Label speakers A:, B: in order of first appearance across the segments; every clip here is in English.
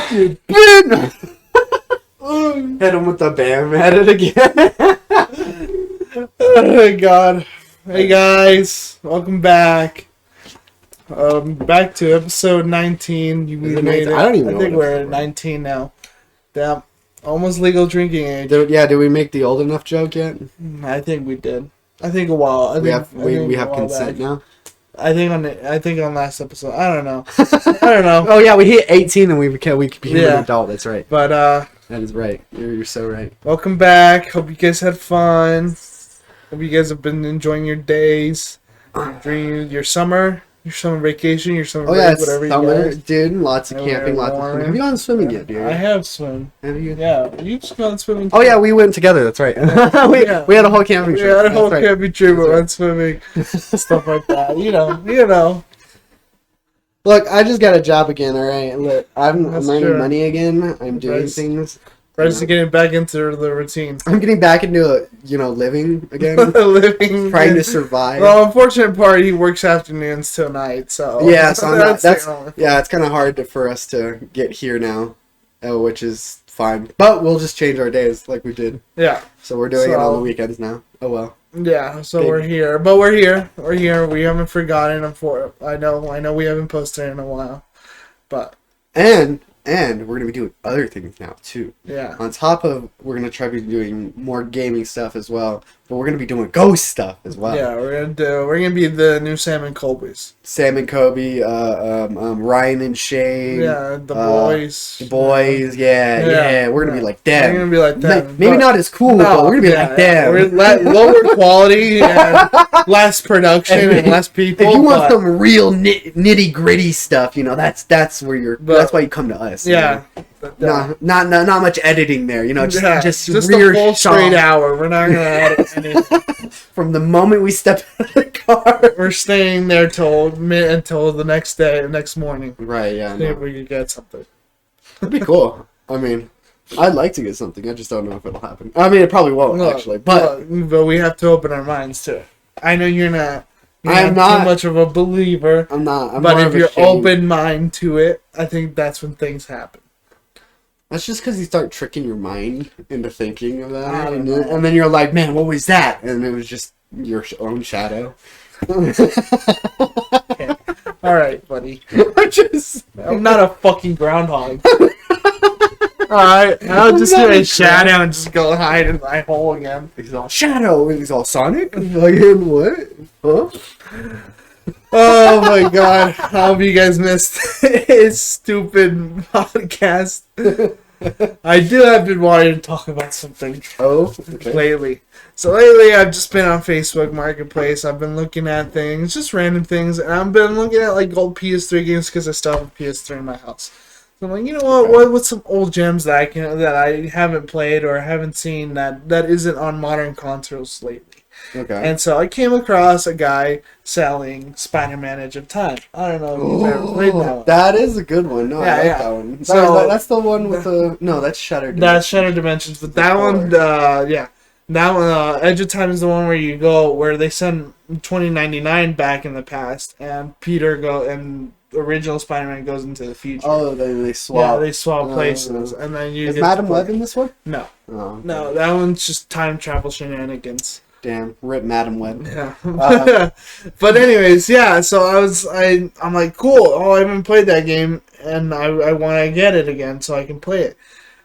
A: Hit him with the bam at it again.
B: Oh my god. Hey guys, welcome back. Back to episode 19. We made it.
A: I don't even know.
B: I think we're at 19 now. Damn. Almost legal drinking age.
A: Did we make the old enough joke yet?
B: I think we did. I think a while.
A: We have consent
B: back.
A: now.
B: I think on last episode. I don't know. I don't know.
A: Oh yeah, we hit 18 and we became an adult. That's right.
B: But
A: that is right. You're so right.
B: welcome back. Hope you guys had fun. Hope you guys have been enjoying your days, your summer vacation, your summer break,
A: it's
B: whatever
A: summer,
B: you guys.
A: Dude. Lots of camping, lots of swimming. Have you gone swimming yet, dude?
B: I have swum.
A: Have you?
B: Yeah, you've gone swimming.
A: Oh yeah, we went together. That's right. we had a whole camping trip.
B: We had a whole
A: That's
B: camping trip. We went swimming, stuff like that. You know.
A: Look, I just got a job again. All right, look, I'm earning
B: true.
A: money again. I'm doing
B: Right.
A: things.
B: Just getting back into the routine.
A: I'm getting back into living again,
B: Living.
A: trying to survive.
B: Well, unfortunate part, he works afternoons till night, so
A: Yeah, so
B: the only
A: it's kind of hard for us to get here now, which is fine. But we'll just change our days like we did.
B: Yeah.
A: So we're doing it on the weekends now. Oh well.
B: Yeah, so
A: Big.
B: we're here. But we're here. We're here. We haven't forgotten. I know we haven't posted in a while. But And we're going to be doing other things now, too. yeah.
A: On top of, we're going to try to be doing more gaming stuff as well. But we're going to be doing ghost stuff as well.
B: Yeah, we're gonna be the new Sam and Colby's.
A: Sam and Kobe, Ryan and Shane.
B: Yeah, the boys.
A: The boys, yeah. We're going to be like them.
B: We're gonna be like them.
A: Maybe not as cool, but we're going to be like them.
B: We're lower quality and less production and less people.
A: If you want some real nitty gritty stuff, that's where that's why you come to us.
B: Yeah.
A: Not much editing there, just
B: a
A: real
B: full straight hour. We're not gonna edit anything.
A: From the moment we step out of the car.
B: We're staying there until the next morning.
A: Right, yeah.
B: See if we can get something.
A: That'd be cool. I mean, I'd like to get something. I just don't know if it'll happen. I mean, it probably won't, actually. But
B: we have to open our minds to it. I know you're not.
A: I'm not
B: too much of a believer.
A: I'm not.
B: But if you're open mind to it, I think that's when things happen.
A: That's just because you start tricking your mind into thinking of that.
B: I don't know.
A: And then you're like, man, what was that? And it was just your own shadow.
B: Okay. All right, buddy. I'm not a fucking groundhog. Alright, I'll just do a shadow and just go hide in my hole again.
A: He's all shadow. He's all Sonic. Like, what? Huh?
B: Oh my god. I hope you guys missed his stupid podcast. I have been wanting to talk about something lately. So lately I've just been on Facebook Marketplace. I've been looking at things, just random things, and I've been looking at like old PS3 games because I still have a PS3 in my house. So I'm like, you know what? What's some old gems that I haven't played or haven't seen that isn't on modern consoles lately?
A: Okay.
B: And so I came across a guy selling Spider-Man Edge of Time. I don't know if you've ever played that one.
A: That is a good one. No,
B: Yeah,
A: I like
B: yeah.
A: that one.
B: So-
A: that's the one with the... No, that's Shattered Dimensions.
B: That's Shattered Dimensions, but that one, that one, Edge of Time is the one where they send 2099 back in the past, and and original Spider-Man goes into the future.
A: Oh, they swap.
B: Yeah, they swap places, and then you
A: Is
B: get
A: Madam
B: to play.
A: Web in this one?
B: No,
A: Oh,
B: no, that one's just time travel shenanigans.
A: damn. Rip Madam Web.
B: Yeah. But anyways, yeah, so I'm like, cool. Oh, I haven't played that game, and I want to get it again so I can play it.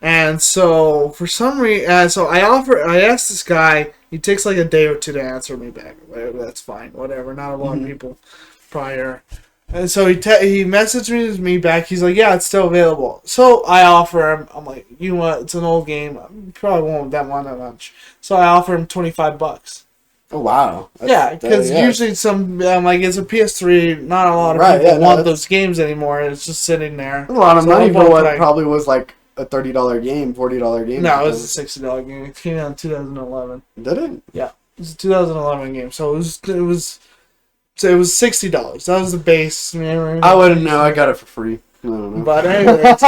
B: And so for some reason, I asked this guy. He takes like a day or two to answer me back. Whatever, that's fine. Whatever. Not a lot of people prior. And so he messaged me back. He's like, yeah, it's still available. So I offer him. I'm like, you know what? It's an old game. I probably won't that much. So I offer him $25.
A: Oh, wow.
B: Because usually it's a PS3. Not a lot of people want those games anymore. It's just sitting there.
A: A lot of money for what probably was like a $30 game, $40 game.
B: No, it was a $60 game. It came out in 2011.
A: Did it?
B: Yeah, it was a 2011 game. So it was $60. That was the base.
A: I wouldn't know. I got it for free. I don't know.
B: But anyways,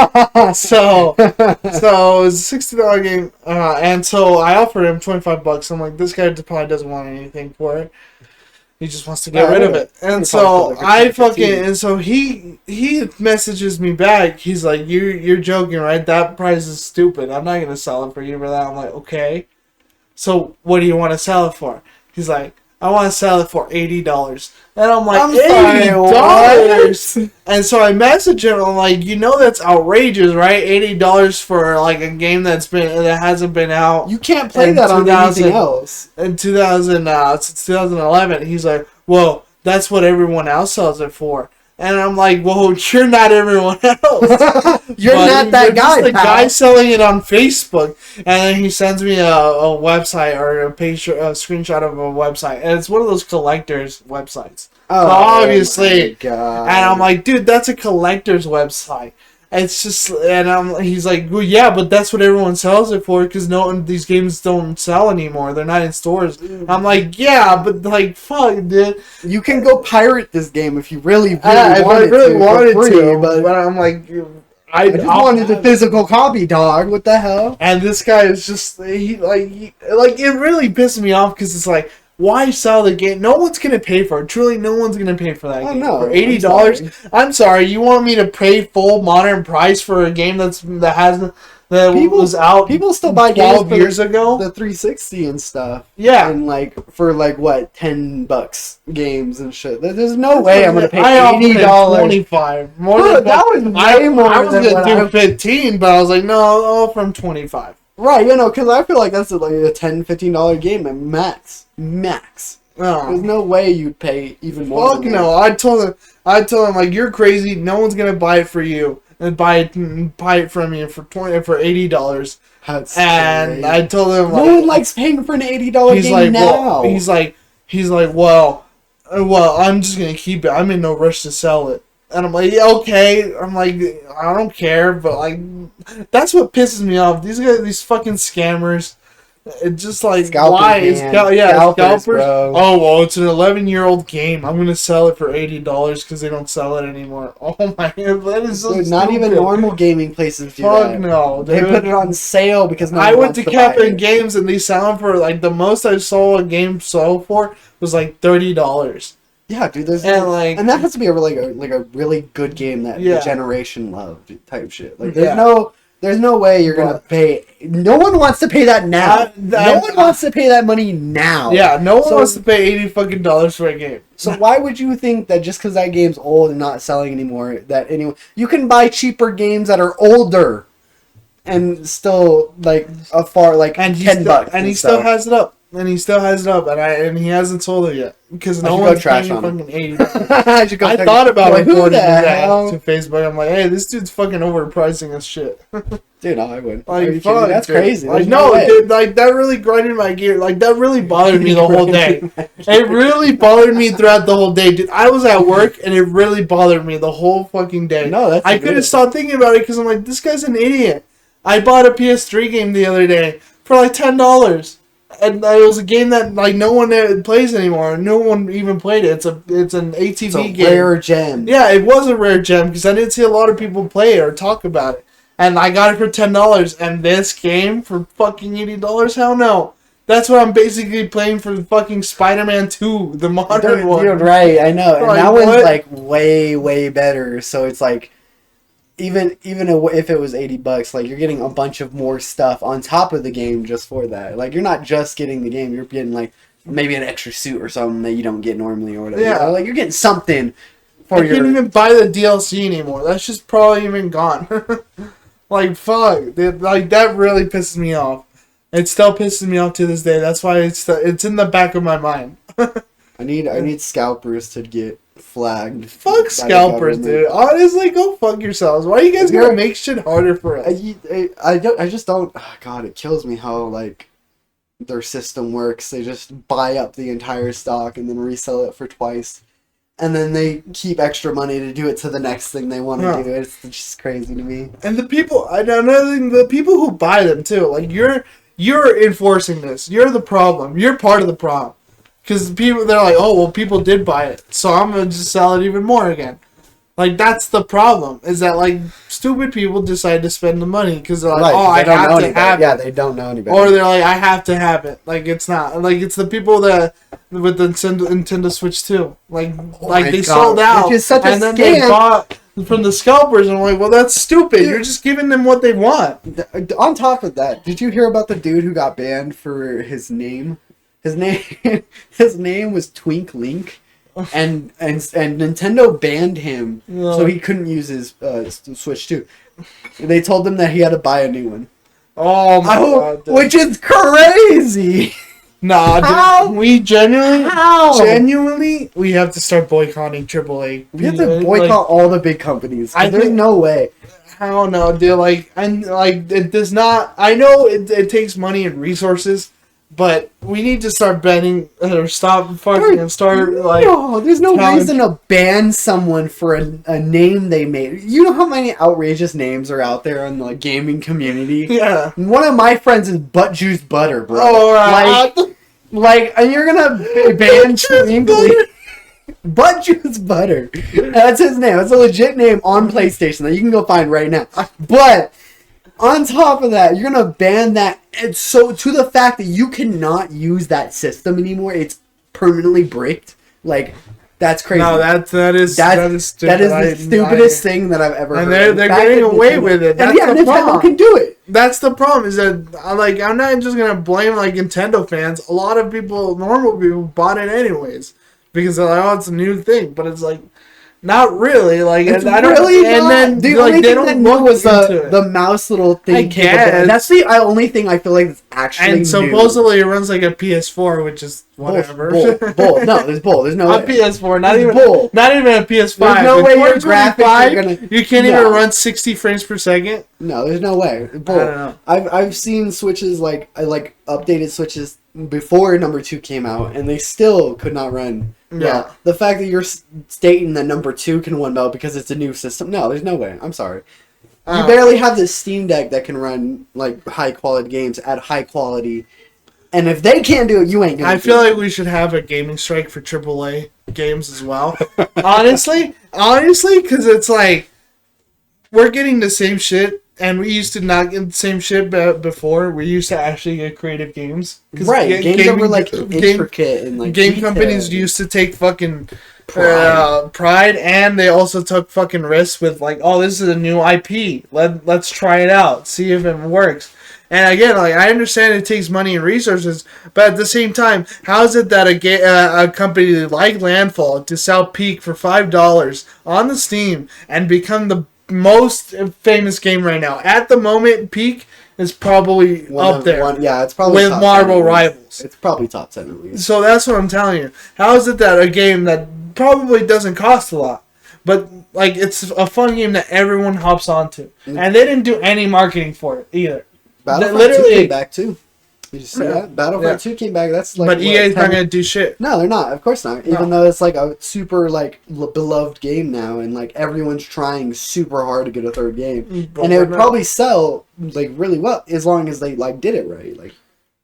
B: so it was a $60 game, and so I offered him $25. I'm like, this guy probably doesn't want anything for it. He just wants to get rid of it. And so he messages me back. He's like, you're joking, right? That price is stupid. I'm not gonna sell it for you for that. I'm like, okay. So what do you want to sell it for? He's like, I want to sell it for $80. And I'm like, $80? And so I message him. I'm like, that's outrageous, right? $80 for like a game that hasn't been out.
A: You can't play that on anything else.
B: In since 2011, he's like, well, that's what everyone else sells it for. And I'm like, well, you're not everyone else.
A: You're not that guy,
B: the guy selling it on Facebook. And then he sends me a website or a screenshot of a website. And it's one of those collectors websites.
A: Oh,
B: so obviously.
A: My God.
B: And I'm like, dude, that's a collector's website. It's just, he's like, well, yeah, but that's what everyone sells it for because these games don't sell anymore. They're not in stores. I'm like, yeah, but like, fuck, dude.
A: You can go pirate this game if you really
B: wanted to. But I'm like,
A: I just wanted the physical copy, dog. What the hell?
B: And this guy is just, it really pissed me off because it's like, why sell the game? No one's gonna pay for it. Truly, no one's gonna pay for that game.
A: No,
B: for $80. I'm sorry. You want me to pay full modern price for a game was out?
A: People still buy
B: 12
A: games
B: years ago.
A: The 360 and stuff.
B: Yeah,
A: and for what, $10 games and shit. There's no way I'm gonna pay $80.
B: 25.
A: That was way more.
B: I was gonna do 15, but I was like, no, from 25.
A: Right, because I feel like that's like a $10, $15 game max.
B: No.
A: There's no way you'd pay even more.
B: Fuck no! I told him like, you're crazy. No one's gonna buy it for you and buy it from you for $80.
A: That's
B: and
A: crazy.
B: I told him
A: no one likes paying for an $80 game now.
B: He's like, well, I'm just gonna keep it. I'm in no rush to sell it. And I'm like, yeah, okay. I'm like, I don't care, but like, that's what pisses me off. These guys, these fucking scammers. It's just like,
A: scalpers,
B: why? Scalpers.
A: Bro.
B: Oh, well, it's an 11-year-old game. I'm going to sell it for $80 because they don't sell it anymore. Oh my God, that is so stupid.
A: Not even normal gaming places do
B: Fuck
A: that.
B: no.
A: They put it on sale because
B: I went to Cafe Games and they sell them for, like, the most I saw a game sell for was like $30.
A: Yeah, dude. And that has to be a really good game that the generation loved type shit. Like, there's no way you're gonna pay. No one wants to pay that now. No one wants to pay that money now.
B: Yeah, no one wants to pay $80 for a game.
A: So why would you think that just because that game's old and not selling anymore, that anyone you can buy cheaper games that are older, and still like $10
B: and he still has it up. And he still has it up, and he hasn't sold it yet because no one's paying fucking $80. I thought about reporting that to Facebook. I'm like, hey, this dude's fucking overpricing his shit.
A: Dude, no, I wouldn't.
B: Like,
A: fuck, that's crazy.
B: Like, no, dude, like that really grinded my gear. Like that really bothered me the whole day. It really bothered me throughout the whole day, dude. I was at work, and it really bothered me the whole fucking day.
A: No,
B: I couldn't stop thinking about it because I'm like, this guy's an idiot. I bought a PS3 game the other day for like $10. And it was a game that like no one plays anymore. No one even played it. It's an ATV game.
A: Rare gem.
B: Yeah, it was a rare gem because I didn't see a lot of people play it or talk about it. And I got it for $10. And this game for fucking $80? Hell no. That's what I'm basically playing for fucking Spider-Man 2, the modern one.
A: Dude, right, I know. And that one's like way, way better. So it's like even if it was $80, like you're getting a bunch of more stuff on top of the game just for that. Like you're not just getting the game, you're getting like maybe an extra suit or something that you don't get normally or whatever.
B: Yeah,
A: like you're getting something for
B: I can't even buy the DLC anymore. That's just probably even gone. Like fuck, like that really pisses me off. It still pisses me off to this day. That's why it's in the back of my mind.
A: I need scalpers to get flagged.
B: Fuck scalpers, dude. Honestly, go fuck yourselves. Why are you guys gonna make shit harder for us?
A: I just don't. Oh God, it kills me how like their system works. They just buy up the entire stock and then resell it for twice, and then they keep extra money to do it to the next thing they want to do. It's just crazy to me.
B: And the people, another thing, the people who buy them too. Like you're enforcing this. You're the problem. You're part of the problem. Because they're like, oh, well, people did buy it, so I'm going to just sell it even more again. Like, that's the problem. Is that, like, stupid people decide to spend the money because they're like,
A: Right,
B: oh,
A: 'cause
B: I
A: they don't
B: have
A: know
B: to
A: anybody.
B: have
A: Yeah,
B: it.
A: they don't know anybody.
B: Or they're like, I have to have it. Like, it's not. Like, it's the people that, with the Nintendo Switch 2. Like they sold out.
A: Which is such a
B: and then
A: scam.
B: they bought from the scalpers. And I'm like, well, that's stupid. You're just giving them what they want.
A: On top of that, did you hear about the dude who got banned for his name? His name, his name was Twink Link, and Nintendo banned him, so he couldn't use his Switch 2. They told him that he had to buy a new one.
B: Oh my god, dude.
A: Which is crazy.
B: Nah, dude, we genuinely, we have to start boycotting AAA.
A: We have to boycott all the big companies. There's no way.
B: I don't know, dude. Like, and like, it does not. I know it takes money and resources. But we need to start banning or stop fucking and start like.
A: No, there's no reason to ban someone for a name they made. You know how many outrageous names are out there in the gaming community?
B: Yeah.
A: One of my friends is Butt Juice Butter, bro.
B: Oh, right.
A: And you're gonna ban Twinkly. Butt Juice Butter. That's his name. That's a legit name on PlayStation that you can go find right now. But on top of that, you're gonna ban that. It's so to the fact that you cannot use that system anymore. It's permanently bricked. Like, that's crazy.
B: No, that is stupid.
A: That is the stupidest thing that I've ever heard.
B: And they're getting away with it. That's the problem.
A: Nintendo can do it.
B: That's the problem. Is that like I'm not just gonna blame like Nintendo fans. A lot of people, normal people, bought it anyways because they're like, oh, it's a new thing. But it's like. Not really, like
A: it's
B: I don't.
A: Really
B: and
A: not.
B: then
A: the
B: like
A: only
B: they
A: thing
B: don't
A: that
B: look
A: was
B: into
A: the mouse little thing.
B: I guess.
A: That's the only thing I feel like that's actually.
B: And supposedly it runs like a PS4, which is whatever.
A: Bull. No, there's bull. There's no
B: a
A: way.
B: PS4, not
A: there's
B: even
A: bull.
B: Not even a PS5.
A: There's no way your graphics are gonna.
B: You can't even run 60 frames per second.
A: No, there's no way. Bull.
B: I don't know.
A: I've seen Switches like updated Switches before number 2 came out, and they still could not run.
B: Yeah.
A: The fact that you're stating that number 2 can run well because it's a new system. No, there's no way. I'm sorry. You barely have this Steam Deck that can run like high quality games at high quality. And if they can't do it, you ain't gonna
B: I feel like we should have a gaming strike for AAA games as well. honestly, because it's like we're getting the same shit, and we used to not get the same shit before. We used to actually get creative games,
A: right? Games that were like intricate and like
B: game companies used to take fucking pride, and they also took fucking risks with like, oh, this is a new IP. Let's try it out, see if it works. And again, like I understand it takes money and resources, but at the same time, how is it that a company like Landfall to sell Peak for $5 on the Steam and become the most famous game right now? At the moment, Peak is probably up there.
A: It's probably
B: with Marvel Rivals.
A: It's probably top 10 at least.
B: So that's what I'm telling you. How is it that a game that probably doesn't cost a lot, but like it's a fun game that everyone hops onto, and they didn't do any marketing for it either.
A: Battlefront 2 came back too. Did you see that? Battlefront 2 came back. That's like.
B: But EA's not gonna do shit.
A: No, they're not. Of course not. Even though it's like a super like beloved game now, and like everyone's trying super hard to get a third game, and it would probably sell like really well as long as they like did it right. Like,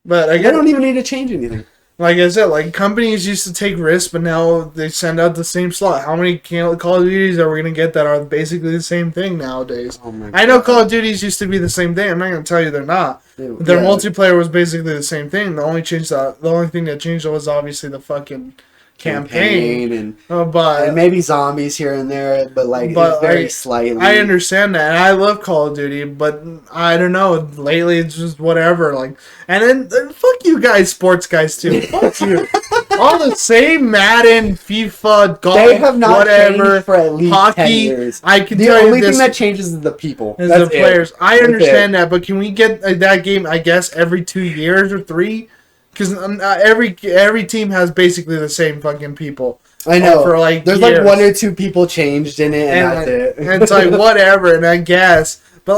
B: but again,
A: they don't even need to change anything.
B: Like I said, like companies used to take risks, but now they send out the same slot. How many Call of Duties are we gonna get that are basically the same thing nowadays? Oh my God. I know Call of Duties used to be the same thing. I'm not gonna tell you they're not. Their multiplayer was basically the same thing. The only thing that changed was obviously the fucking campaign and
A: maybe zombies here and there, but it's very slightly.
B: I understand that, and I love Call of Duty, but I don't know. Lately, it's just whatever. Like, and then fuck you guys, sports guys too. Fuck you. All the same Madden, FIFA, golf,
A: they have not
B: whatever.
A: For at least
B: hockey.
A: 10 years.
B: I can
A: the
B: tell you
A: only
B: this.
A: thing that changes is the people.
B: Is the players. I understand that, but can we get that game? I guess every 2 years or 3. Because every team has basically the same fucking people.
A: I know.
B: For like
A: there's
B: years.
A: like 1 or 2 people changed in it, and that's it.
B: And it's like whatever, and I guess, but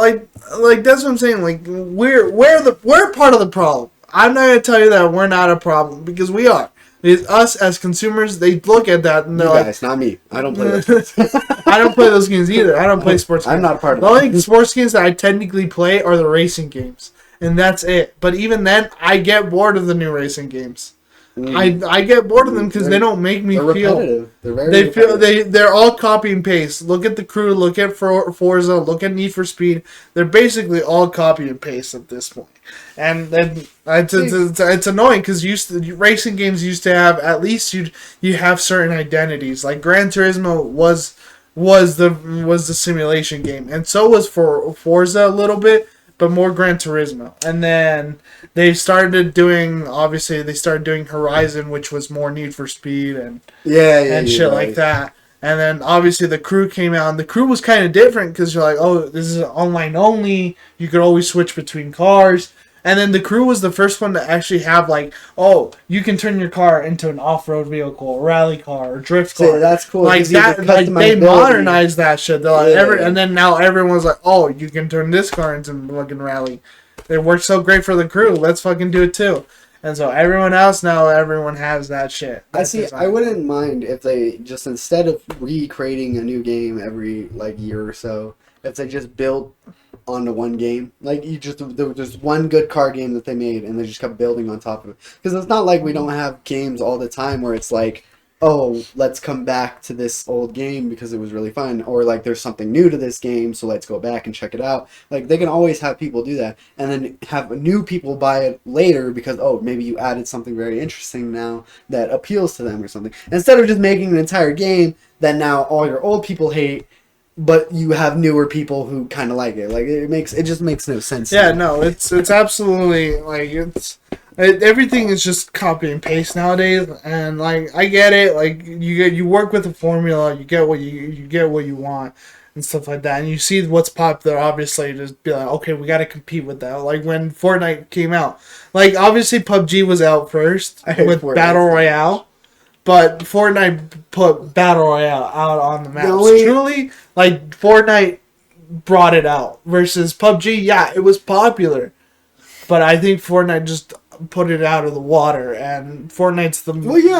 B: like that's what I'm saying. Like we're part of the problem. I'm not gonna tell you that we're not a problem because we are. It's us as consumers. They look at that and they're like,
A: "It's not me. I don't play those games.
B: I don't play those games either. I don't play sports games.
A: I'm not a part of
B: the only sports games that I technically play are the racing games." And that's it. But even then, I get bored of the new racing games. I get bored of them because they don't make me
A: they're
B: feel.
A: repetitive. They're very
B: They
A: repetitive.
B: they're all copy and paste. Look at the Crew. Look at Forza. Look at Need for Speed. They're basically all copy and paste at this point. And then it's annoying because racing games used to have at least you have certain identities. Like Gran Turismo was the simulation game, and so was for Forza a little bit, but more Gran Turismo. And then they started doing Horizon, which was more Need for Speed and shit like that. And then obviously the Crew came out, and the Crew was kind of different because you're like, oh, this is online only. You could always switch between cars. And then the Crew was the first one to actually have like, oh, you can turn your car into an off-road vehicle, a rally car, or drift car.
A: So that's cool.
B: Like that, like they modernized that shit. They're like, and then now everyone's like, oh, you can turn this car into a fucking rally. It worked so great for the Crew. Let's fucking do it too. And so everyone has that shit.
A: I wouldn't mind if they just, instead of recreating a new game every like year or so, if they just built onto one game. Like, there's one good car game that they made, and they just kept building on top of it. Because it's not like we don't have games all the time where it's like, oh, let's come back to this old game because it was really fun, or like there's something new to this game, so let's go back and check it out. Like, they can always have people do that, and then have new people buy it later because, oh, maybe you added something very interesting now that appeals to them or something. Instead of just making an entire game that now all your old people hate, but you have newer people who kind of like it. Like, it just makes no sense.
B: Yeah, no, it's absolutely like everything is just copy and paste nowadays, and like I get it. Like you work with a formula, you get what you want and stuff like that, and you see what's popular. Obviously, just be like, okay, we got to compete with that. Like when Fortnite came out, like obviously PUBG was out first with Fortnite. Battle Royale. But Fortnite put Battle Royale out on the map. Truly, like, Fortnite brought it out. Versus PUBG, yeah, it was popular. But I think Fortnite just put it out of the water. And Fortnite's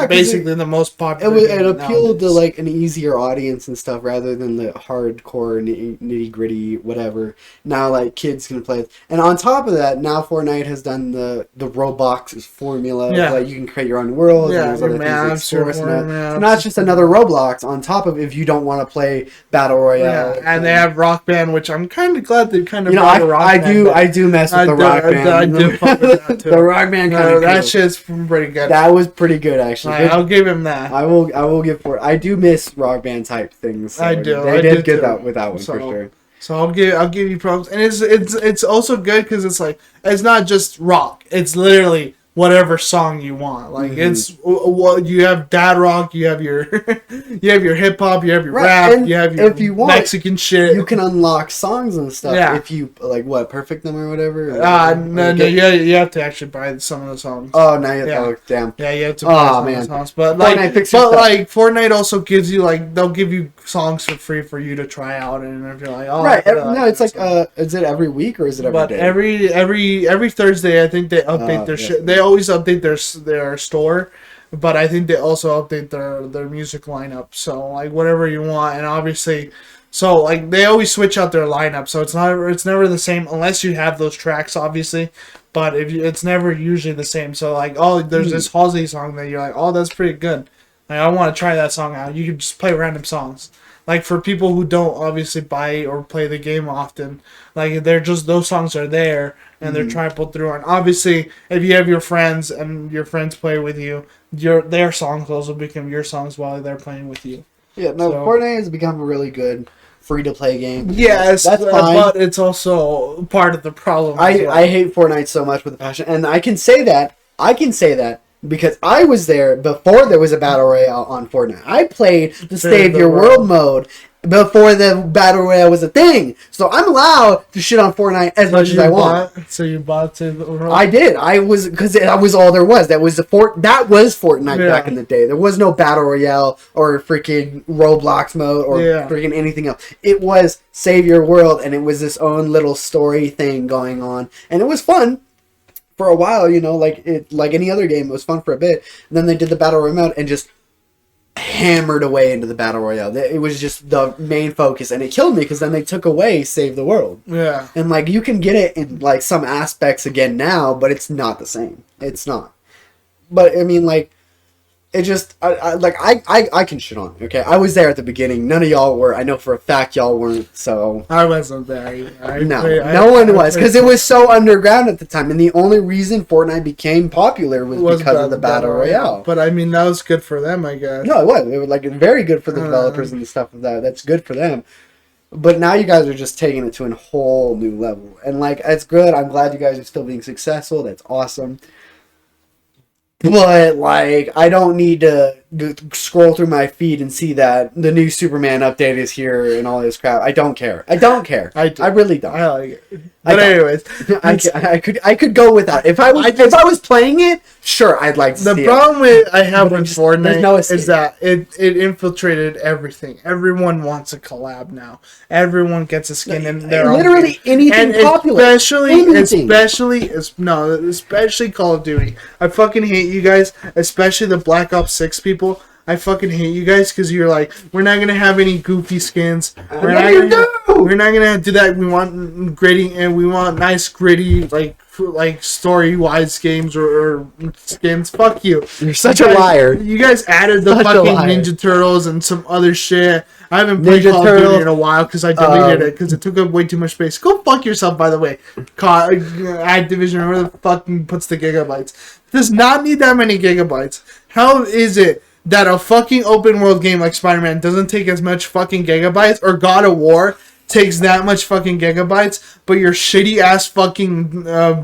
B: basically the most popular game
A: it appealed to, like, an easier audience and stuff rather than the hardcore, nitty-gritty, whatever. Now, like, kids can play it. And on top of that, now Fortnite has done the Roblox formula.
B: Yeah.
A: Like, you can create your own world.
B: Yeah,
A: and other
B: maps,
A: things so now it's just another Roblox on top of if you don't want to play Battle Royale.
B: Yeah, and they have Rock Band, which I'm kind of glad they kind of brought a Rock Band.
A: I do mess with the Rock Band.
B: I do fuck with that too.
A: The Rock Band kind of
B: that shit's pretty good.
A: That was pretty good, actually.
B: I'll give him that.
A: I will give for it. I do miss Rock Band type things. So
B: I do.
A: They did good with that one for sure.
B: So I'll give you props, and it's also good because it's like it's not just rock. It's literally whatever song you want. Like it's what you have dad rock, you have your hip hop, you have your rap, and you have your if you want, Mexican shit.
A: You can unlock songs and stuff if you perfect them or whatever.
B: No, you have to actually buy some of the songs.
A: Oh, now you have to damn.
B: Yeah, you have to buy some of the songs. But Fortnite also gives you they'll give you songs for free for you to try out, and if you're like, oh,
A: right, no, it's like is it every week or is it every day?
B: Every Thursday, I think they update their shit. They always update their store, but I think they also update their music lineup. So like whatever you want, and obviously, so like they always switch out their lineup. So it's never the same unless you have those tracks, obviously. But it's never usually the same. So like, oh, there's this Halsey song that you're like, oh, that's pretty good. Like I want to try that song out. You can just play random songs. Like for people who don't obviously buy or play the game often, like they're just those songs are there and they're trying to pull through. And obviously, if you have your friends and your friends play with you, their songs also become your songs while they're playing with you.
A: Yeah, no, Fortnite has become a really good free-to-play game.
B: Yes, that's fine. But it's also part of the problem.
A: I hate Fortnite so much with a passion, and I can say that because I was there before there was a Battle Royale on Fortnite. I played the Save Your World mode before the Battle Royale was a thing. So I'm allowed to shit on Fortnite as much as I want.
B: So you bought Save the World?
A: I did. Because that was all there was. That was Fortnite back in the day. There was no Battle Royale or freaking Roblox mode or freaking anything else. It was Save Your World, and it was this own little story thing going on. And it was fun. For a while, like any other game, it was fun for a bit. And then they did the Battle Royale mode and just hammered away into the Battle Royale. It was just the main focus, and it killed me because then they took away Save the World. Yeah. And you can get it in some aspects again now, but it's not the same. It's not. but I mean, like, it just, I can shit on it, okay? I was there at the beginning. None of y'all were. I know for a fact y'all weren't, so.
B: I wasn't there.
A: No one was, because it was so underground at the time, and the only reason Fortnite became popular was because of the Battle Royale.
B: But I mean, that was good for them, I guess.
A: No, it was. It was, like, very good for the developers and stuff of that. That's good for them. But now you guys are just taking it to a whole new level. And, like, it's good. I'm glad you guys are still being successful. That's awesome. But, like, I don't need to scroll through my feed and see that the new Superman update is here and all this crap. I don't care. I really don't.
B: I like it. But anyways,
A: I could go without. If I was playing it, sure, I'd like to see it.
B: The problem I have with Fortnite is that it infiltrated everything. Everyone wants a collab now. Everyone gets a skin in their own
A: literally anything popular.
B: Especially Call of Duty. I fucking hate you guys, especially the Black Ops 6 people. I fucking hate you guys because you're like, we're not gonna have any goofy skins. We're not gonna do that. We want gritty and we want nice gritty like story-wise games or skins. Fuck you.
A: You're such a liar.
B: You guys added the fucking Ninja Turtles and some other shit. I haven't played Call of Duty in a while because I deleted it because it took up way too much space. Go fuck yourself, by the way. Activision, whoever the fucking puts the gigabytes. Does not need that many gigabytes. How is it that a fucking open world game like Spider-Man doesn't take as much fucking gigabytes, or God of War takes that much fucking gigabytes, but your shitty ass fucking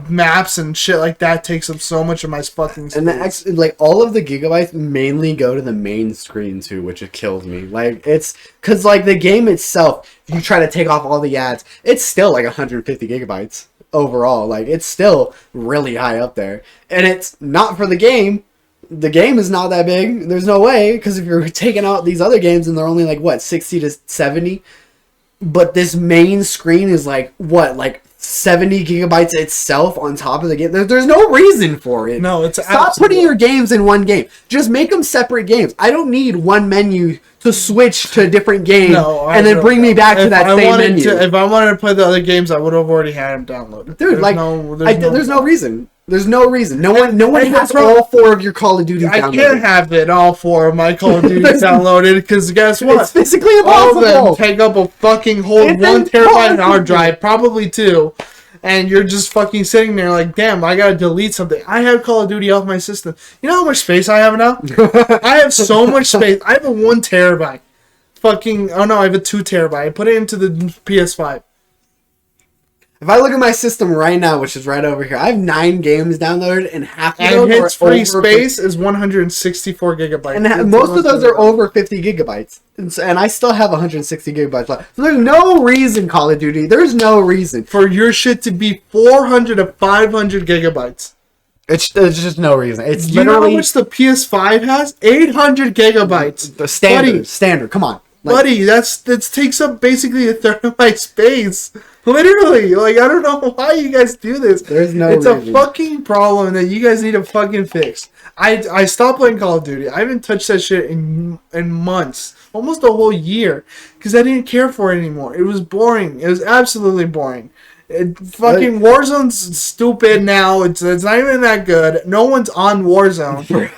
B: maps and shit like that takes up so much of my fucking space.
A: And like all of the gigabytes mainly go to the main screen too, which it kills me. Like it's because like the game itself, if you try to take off all the ads, it's still like 150 gigabytes overall. Like it's still really high up there, and it's not for the game. The game is not that big. There's no way, because if you're taking out these other games and they're only like what 60 to 70, but this main screen is like what, like 70 gigabytes itself on top of the game. There's no reason for it.
B: No, it's
A: stop putting your games in one game. Just make them separate games. I don't need one menu to switch to a different game and then bring me back to that same menu.
B: If I wanted to play the other games, I would have already had them downloaded.
A: Dude, there's no reason. There's no reason. No one has all 4 of your Call of Duty downloaded.
B: I can't have it all 4 of my Call of Duty downloaded because guess what?
A: It's physically impossible.
B: All of them take up a fucking whole 1 terabyte hard drive, probably 2. And you're just fucking sitting there like, damn, I gotta delete something. I have Call of Duty off my system. You know how much space I have now? I have so much space. I have a 1 terabyte. I have a 2 terabyte. I put it into the PS5.
A: If I look at my system right now, which is right over here, I have 9 games downloaded, and half of
B: them its free space is 164 gigabytes.
A: And most of those are over 50 gigabytes. And I still have 160 gigabytes left. So there's no reason, Call of Duty. There's no reason
B: for your shit to be 400 to 500 gigabytes.
A: There's just no reason. It's
B: you know how much the PS5 has? 800 gigabytes.
A: The standard. Come on.
B: Buddy, that takes up basically a third of my space. Literally, like, I don't know why you guys do this.
A: There's no
B: It's
A: reason.
B: a fucking problem that you guys need to fucking fix. I stopped playing Call of Duty. I haven't touched that shit in months. Almost a whole year. Because I didn't care for it anymore. It was boring. It was absolutely boring. Fucking Warzone's stupid now. It's not even that good. No one's on Warzone.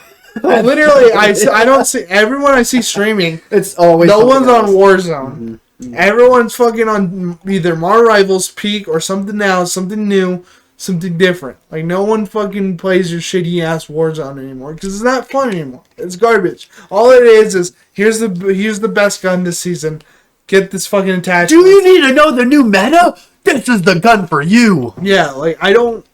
B: Literally, I don't see everyone I see streaming.
A: It's always
B: no one's on Warzone.
A: Mm-hmm. Mm-hmm.
B: Everyone's fucking on either Mar Rivals, Peak, or something else, something new, something different. Like no one fucking plays your shitty ass Warzone anymore because it's not fun anymore. It's garbage. All it is here's the best gun this season. Get this fucking attachment.
A: Do you need to know the new meta? This is the gun for you.
B: Yeah, like I don't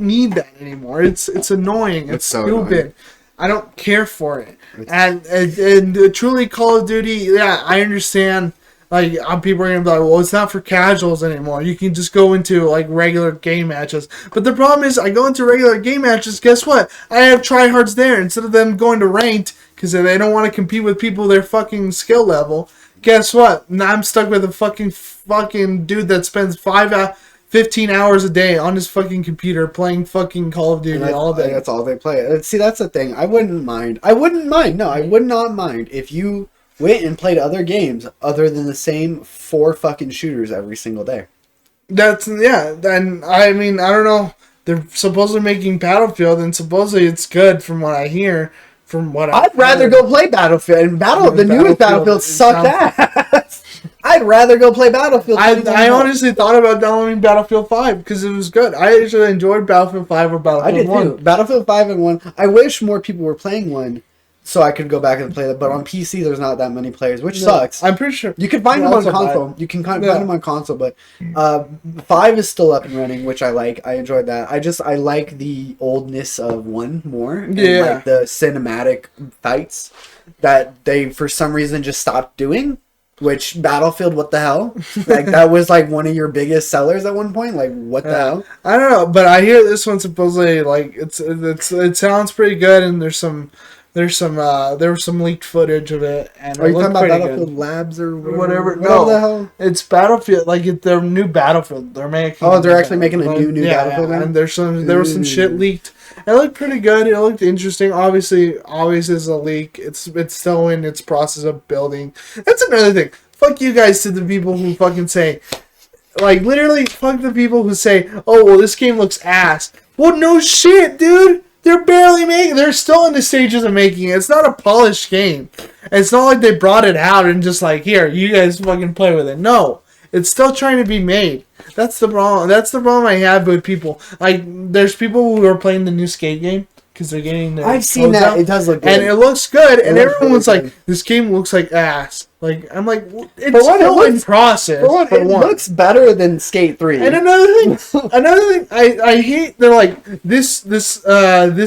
B: need that anymore. It's annoying. It's so stupid. Annoying. I don't care for it. And truly Call of Duty, yeah, I understand. Like, people are going to be like, well, it's not for casuals anymore. You can just go into, like, regular game matches. But the problem is, I go into regular game matches, guess what? I have tryhards there. Instead of them going to ranked, because they don't want to compete with people their fucking skill level, guess what? Now I'm stuck with a fucking dude that spends 15 hours a day on his fucking computer playing fucking Call of Duty all day.
A: That's all they play. See, that's the thing. I wouldn't mind. No, I would not mind if you went and played other games other than the same 4 fucking shooters every single day.
B: Then I mean, I don't know. they're supposedly making Battlefield, and supposedly it's good from what I hear. From what
A: I'd rather go play Battlefield. And the newest Battlefield sucked ass. I'd rather go play Battlefield.
B: I honestly thought about downloading Battlefield 5 because it was good. I actually enjoyed Battlefield 5 or Battlefield 1.
A: I did too. Battlefield 5 and 1. I wish more people were playing 1 so I could go back and play that. But on PC, there's not that many players, which sucks.
B: I'm pretty sure.
A: You can find them on console. You can find them on console, but 5 is still up and running, which I like. I enjoyed that. I like the oldness of 1 more. And like the cinematic fights that they, for some reason, just stopped doing. Which Battlefield, what the hell? Like that was like one of your biggest sellers at one point. Like what the hell?
B: I don't know, but I hear this one supposedly like it sounds pretty good, and there was some leaked footage of it. And
A: are you talking about Battlefield
B: good.
A: Labs or
B: whatever?
A: No, the hell?
B: It's Battlefield. Like their new Battlefield. They're making.
A: Oh, they're actually making a new Battlefield.
B: Yeah, and there was some shit leaked. It looked pretty good. It looked interesting. Obviously is a leak. It's still in its process of building. That's another thing. Fuck you guys to the people who fucking say, like, literally, fuck the people who say, oh, well, this game looks ass. Well, no shit, dude. They're still in the stages of making it. It's not a polished game. It's not like they brought it out and just like, here, you guys fucking play with it. No. It's still trying to be made. That's the problem. That's the problem I have with people. Like, there's people who are playing the new Skate game because they're getting their
A: I've seen that.
B: out,
A: it does look good.
B: and it looks good. And everyone's
A: really
B: like, this game looks like ass. Like, I'm like, it's
A: for one,
B: still in process.
A: It looks better than Skate 3.
B: And another thing, I hate. They're like, this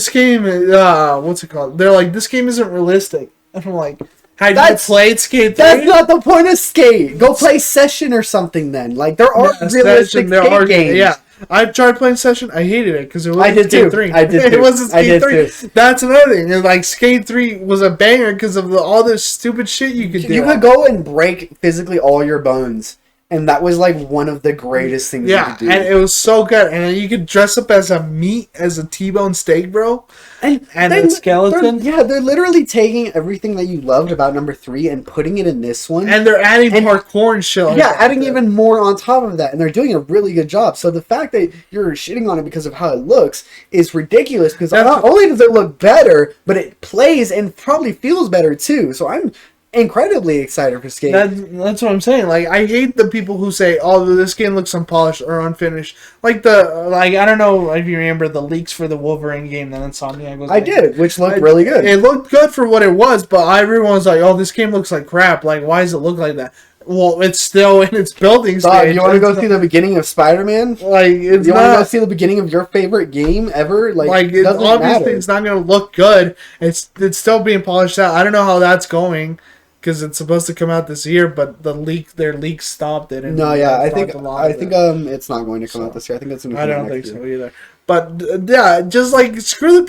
B: game. What's it called? They're like, this game isn't realistic. And I'm like, have you played Skate 3?
A: That's not the point of Skate. Go play Session or something then. Like, there are realistic Skate games.
B: Yeah. I tried playing Session. I hated it because it wasn't
A: Skate
B: 3.
A: I did too.
B: It wasn't Skate 3.
A: Too.
B: That's another thing. And like Skate 3 was a banger because of all this stupid shit you could do.
A: You could go and break physically all your bones. And that was like one of the greatest things you could do.
B: And it was so good. And then you could dress up as a T-bone steak, bro. And a skeleton.
A: They're literally taking everything that you loved about number 3 and putting it in this one.
B: And they're adding parkour and shit.
A: Adding even more on top of that. And they're doing a really good job. So the fact that you're shitting on it because of how it looks is ridiculous. Because not only does it look better, but it plays and probably feels better too. So I'm incredibly excited for Skate.
B: That's what I'm saying. Like, I hate the people who say, "Oh, this game looks unpolished or unfinished." Like I don't know if you remember the leaks for the Wolverine game that Insomniac was.
A: I did, which looked really good.
B: It looked good for what it was, but everyone was like, "Oh, this game looks like crap. Like, why does it look like that?" Well, it's still in its building stage.
A: You want to go see the beginning of Spider-Man?
B: Like, you want to
A: go see the beginning of your favorite game ever? Like it doesn't
B: obviously
A: matter.
B: It's not going to look good. It's still being polished out. I don't know how that's going. Because it's supposed to come out this year, but their leak stopped it.
A: I think it's not going to come out this year. I think it's going to come out next year.
B: I don't think so either. But yeah, just like screw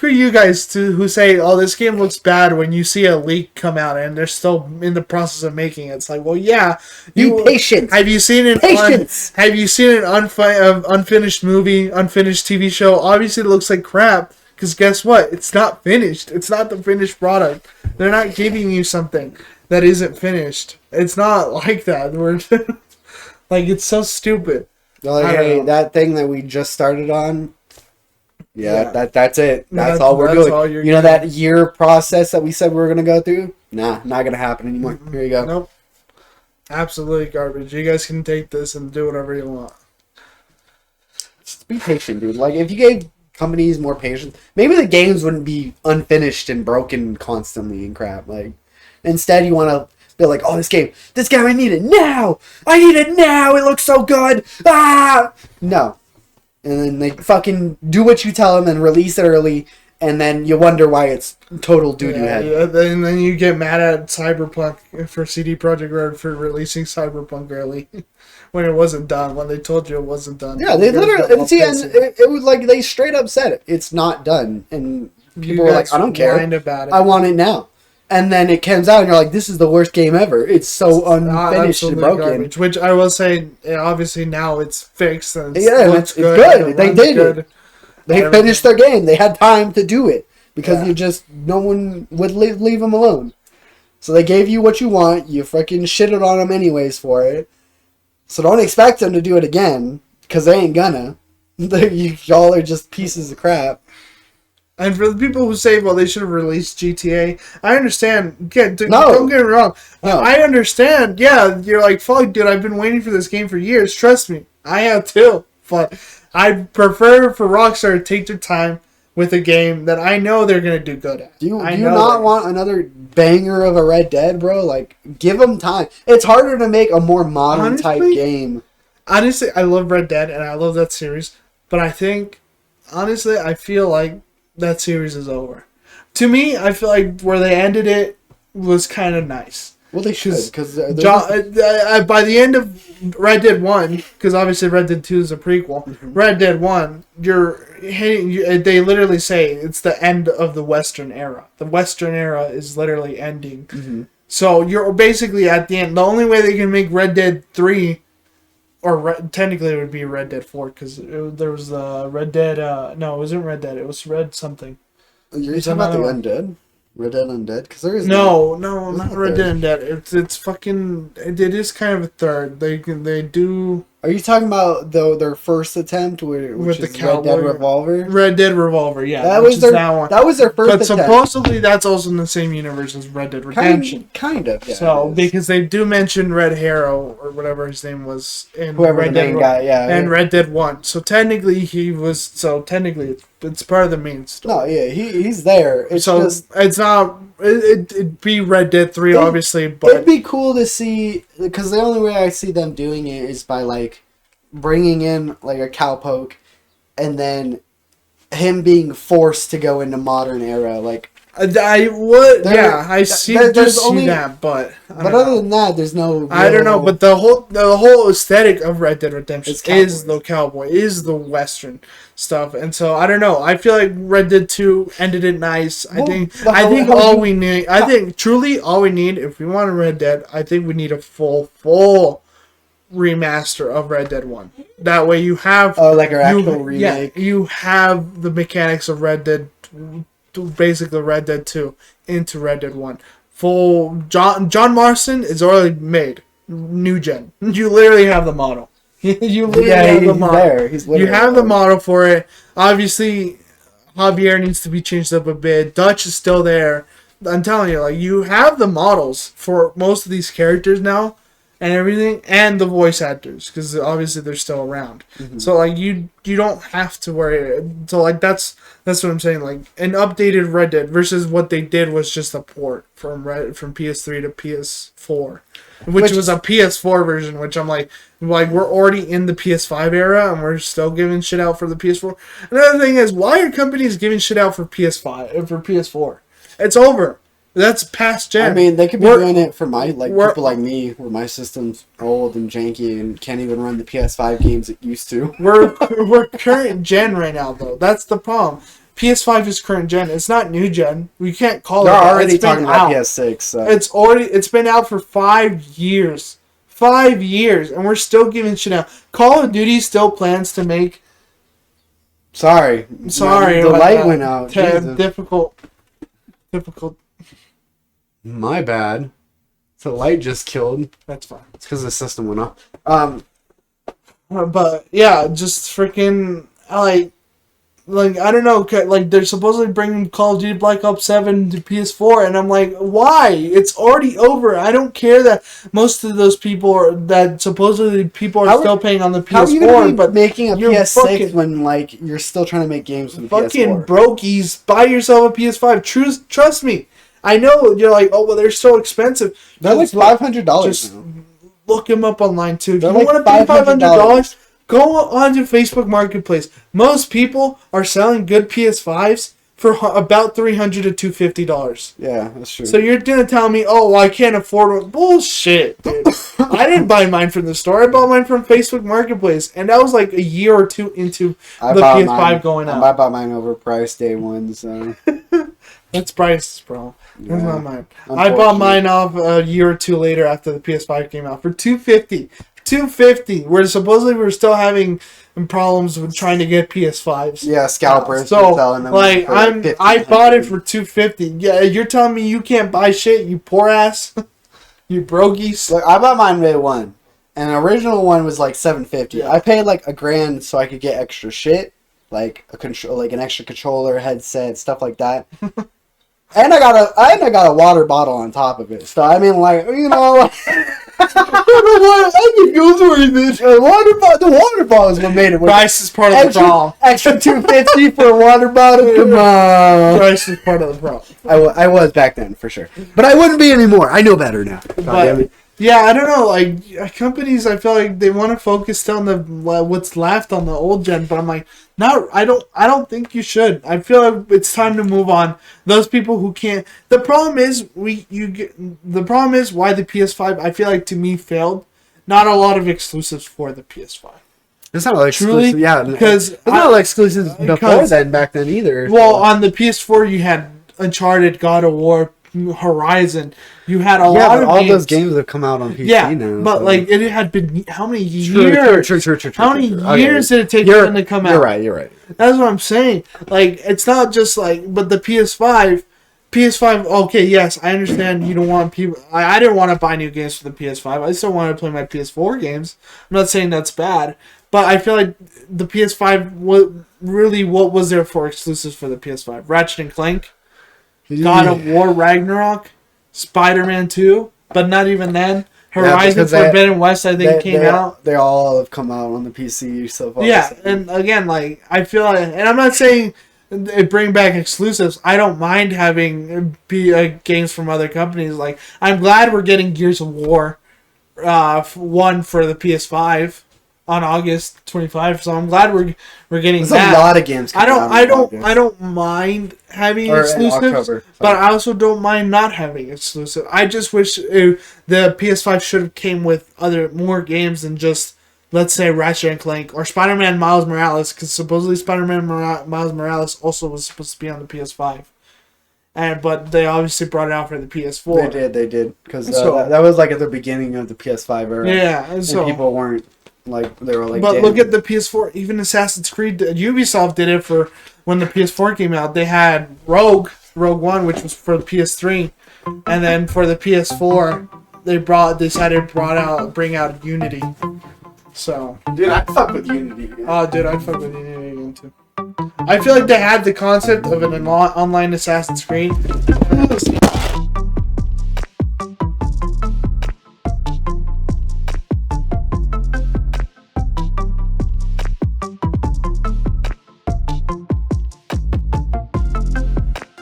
B: you guys who say, "Oh, this game looks bad" when you see a leak come out and they're still in the process of making it. It's like, well, yeah,
A: be patient.
B: Have you seen an unfinished movie, unfinished TV show? Obviously, it looks like crap. Because guess what? It's not finished. It's not the finished product. They're not giving you something that isn't finished. It's not like that. Like, it's so stupid.
A: Like, hey, that thing that we just started on, that's it. That's all we're doing. You know that year process that we said we were going to go through? Nah, not going to happen anymore. Here you go.
B: Nope. Absolutely garbage. You guys can take this and do whatever you want.
A: Just be patient, dude. Like, if you gave companies more patience, maybe the games wouldn't be unfinished and broken constantly and crap. Like, instead you want to be like, oh, this game, I need it now. It looks so good. No. And then they fucking do what you tell them and release it early, and then you wonder why it's total doo-doo head.
B: Yeah, and then you get mad at Cyberpunk for CD Projekt Red for releasing Cyberpunk early. When it wasn't done, when they told you it wasn't done. Yeah,
A: they literally, and it was like, they straight up said it. It's not done. And people were like, I don't care.
B: About it.
A: I want it now. And then it comes out and you're like, this is the worst game ever. It's so unfinished and broken. Garbage,
B: which I will say, obviously now it's fixed. And
A: it's good. They did it. They finished their game. They had time to do it. Because no one would leave them alone. So they gave you what you want. You freaking shitted on them anyways for it. So don't expect them to do it again, because they ain't gonna. Y'all are just pieces of crap.
B: And for the people who say, well, they should have released GTA, I understand. Don't get me wrong.
A: No.
B: I understand. Yeah, you're like, fuck, dude, I've been waiting for this game for years. Trust me. I have too. But I prefer for Rockstar to take their time with a game that I know they're going to do good at.
A: Do you not want another banger of a Red Dead, bro? Like, give them time. It's harder to make a more modern type game.
B: Honestly, I love Red Dead, and I love that series. But I think, honestly, I feel like that series is over. To me, I feel like where they ended it was kind of nice.
A: Well, they should, because
B: by the end of Red Dead 1, because obviously Red Dead 2 is a prequel, Red Dead 1, they literally say it's the end of the Western era. The Western era is literally ending.
A: Mm-hmm.
B: So you're basically at the end. The only way they can make Red Dead 3, or technically it would be Red Dead 4, because there was Red Dead, no, it wasn't Red Dead, it was Red something.
A: You're talking about the Undead? Red Dead Undead? Because there is
B: no, not Red Dead Undead. It's fucking. It is kind of a third. They do.
A: Are you talking about their first attempt with the Red Dead Revolver?
B: Red Dead Revolver, yeah.
A: That was their first
B: attempt.
A: But
B: supposedly that's also in the same universe as Red Dead Redemption.
A: Kind of. Yeah,
B: so because they do mention Red Harrow or whatever his name was in
A: Red Dead guy,
B: and Red Dead 1. So technically it's part of the main story.
A: No, yeah, he's there. It's
B: not. It'd be Red Dead 3, obviously, but
A: it'd be cool to see, because the only way I see them doing it is by like bringing in like a cowpoke, and then him being forced to go into modern era. Like
B: I would, I see that, but
A: other than that, there's no.
B: I don't know, but the whole aesthetic of Red Dead Redemption is the cowboy, is the Western stuff, and so I don't know. I feel like Red Dead 2 ended it nice. I think all we need, truly all we need, if we want a Red Dead, I think we need a full remaster of Red Dead 1. That way you have
A: like our actual remake.
B: Yeah, you have the mechanics of Red Dead. Basically Red Dead 2 into Red Dead 1. Full John Marston is already made. New gen. You literally have the model. You literally have the model. There. You have the model for it. Obviously, Javier needs to be changed up a bit. Dutch is still there. I'm telling you, like, you have the models for most of these characters now and everything, and the voice actors, because obviously they're still around. Mm-hmm. So like you don't have to worry. So like that's what I'm saying. Like an updated Red Dead versus what they did was just a port from PS3 to PS4, which was a PS4 version. Which I'm like we're already in the PS5 era and we're still giving shit out for the PS4. Another thing is, why are companies giving shit out for PS4? It's over. That's past gen.
A: I mean, they could be doing it for people like me, where my system's old and janky and can't even run the PS5 games it used to.
B: We're current gen right now, though. That's the problem. PS5 is current gen. It's not new gen. We can't call
A: They're
B: it.
A: They're already talking about PS6. So.
B: It's been out for 5 years. 5 years, and we're still giving shit out. Call of Duty still plans to make.
A: Sorry. The light went out.
B: Difficult.
A: My bad. The light just killed.
B: That's fine.
A: It's because the system went off.
B: But yeah, just freaking like I don't know. Like they're supposedly bringing Call of Duty Black Ops 7 to PS4, and I'm like, why? It's already over. I don't care that most of those people are still paying on the PS4. How are you gonna be
A: making a PS6 when like you're still trying to make games for the PS4?
B: Fucking brokies, buy yourself a PS5. Trust me. I know you're like, oh well, they're so expensive.
A: They're like $500.
B: Just look them up online too. If
A: you
B: want to pay $500, go onto Facebook Marketplace. Most people are selling good PS5s for about $300 to $250.
A: Yeah, that's true.
B: So you're gonna tell me, oh, well, I can't afford one? Bullshit, dude. I didn't buy mine from the store. I bought mine from Facebook Marketplace, and that was like a year or two into the PS5 going out.
A: I bought mine overpriced day one, so.
B: That's prices, bro. That's not mine. I bought mine off a year or two later after the PS5 came out for $250. $250. Where supposedly we're still having problems with trying to get PS5s.
A: Yeah, scalpers.
B: So like I bought it for $250. Yeah, you're telling me you can't buy shit, you poor ass, you brokies.
A: Look, I bought mine day one, And the original one was like $750.
B: Yeah.
A: I paid like $1,000 so I could get extra shit, like like an extra controller, headset, stuff like that. And I got a water bottle on top of it. So I mean, like, you know, I think it was worth it. The water bottle is what made it worth it.
B: Price is part of the problem.
A: Extra $250 for a water bottle. Come on.
B: Price is part of the problem.
A: I was back then for sure, but I wouldn't be anymore. I know better now.
B: But yeah, I don't know. Like companies, I feel like they want to focus still on the what's left on the old gen, but I'm like, no, I don't think you should. I feel like it's time to move on. Those people who can't. The problem is the problem is why the PS5. I feel like to me failed. Not a lot of exclusives for the PS5.
A: It's not like exclusive, yeah.
B: Because
A: it's not like exclusives before then, back then either.
B: Well, on the PS4, you had Uncharted, God of War, Horizon. You had a lot of
A: all
B: games.
A: those games have come out on PC now.
B: But
A: so.
B: like it had been how many years?
A: True.
B: How many years did it take for them to come out?
A: You're right.
B: That's what I'm saying. Like it's not just like, but the PS5. Okay, yes, I understand. You don't want people. I didn't want to buy new games for the PS5. I still wanted to play my PS4 games. I'm not saying that's bad, but I feel like the PS5 what was there for exclusives for the PS5? Ratchet and Clank, God of War Ragnarok, Spider-Man 2, but not even then. Horizon Forbidden West, I think, came out.
A: They all have come out on the PC so far.
B: Yeah, and again, like I feel like, and I'm not saying bring back exclusives. I don't mind having games from other companies. Like I'm glad we're getting Gears of War, 1 for the PS5 on August 25. So I'm glad we're getting that.
A: A lot of games.
B: I don't mind having exclusives, but I also don't mind not having exclusive. I just wish the PS5 should have came with more games than just, let's say, Ratchet and Clank or Spider-Man Miles Morales, because supposedly Spider-Man Miles Morales also was supposed to be on the PS5. But they obviously brought it out for the PS4.
A: They did. Because that was like at the beginning of the PS5 era.
B: Yeah.
A: And people weren't, like, they were like,
B: but
A: damn.
B: look at the PS4. Even Assassin's Creed, Ubisoft did it for when the PS4 came out. They had Rogue One, which was for the PS3. And then for the PS4, they bring out Unity. So,
A: dude, I fuck with Unity.
B: Oh, dude, I fuck with Unity again too. I feel like they had the concept of an online Assassin's Creed.